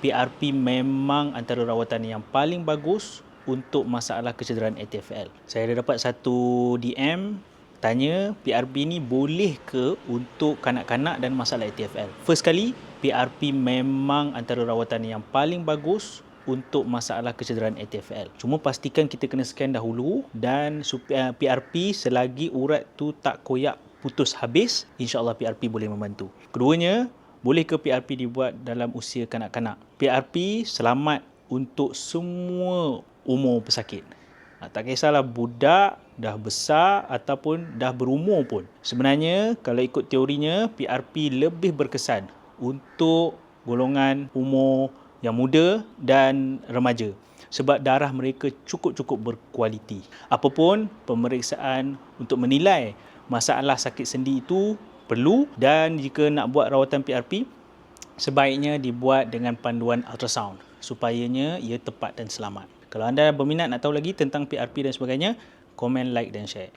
PRP memang antara rawatan yang paling bagus untuk masalah kecederaan ATFL. Saya ada dapat satu DM tanya PRP ni boleh ke untuk kanak-kanak dan masalah ATFL. First kali, PRP memang antara rawatan yang paling bagus untuk masalah kecederaan ATFL. Cuma pastikan kita kena scan dahulu dan PRP selagi urat tu tak koyak putus habis, insya-Allah PRP boleh membantu. Keduanya, boleh ke PRP dibuat dalam usia kanak-kanak? PRP selamat untuk semua umur pesakit. Tak kisahlah budak, dah besar ataupun dah berumur pun. Sebenarnya kalau ikut teorinya, PRP lebih berkesan untuk golongan umur yang muda dan remaja sebab darah mereka cukup-cukup berkualiti. Apapun pemeriksaan untuk menilai masalah sakit sendi itu perlu, dan jika nak buat rawatan PRP sebaiknya dibuat dengan panduan ultrasound supayanya ia tepat dan selamat. Kalau anda berminat nak tahu lagi tentang PRP dan sebagainya, komen, like dan share.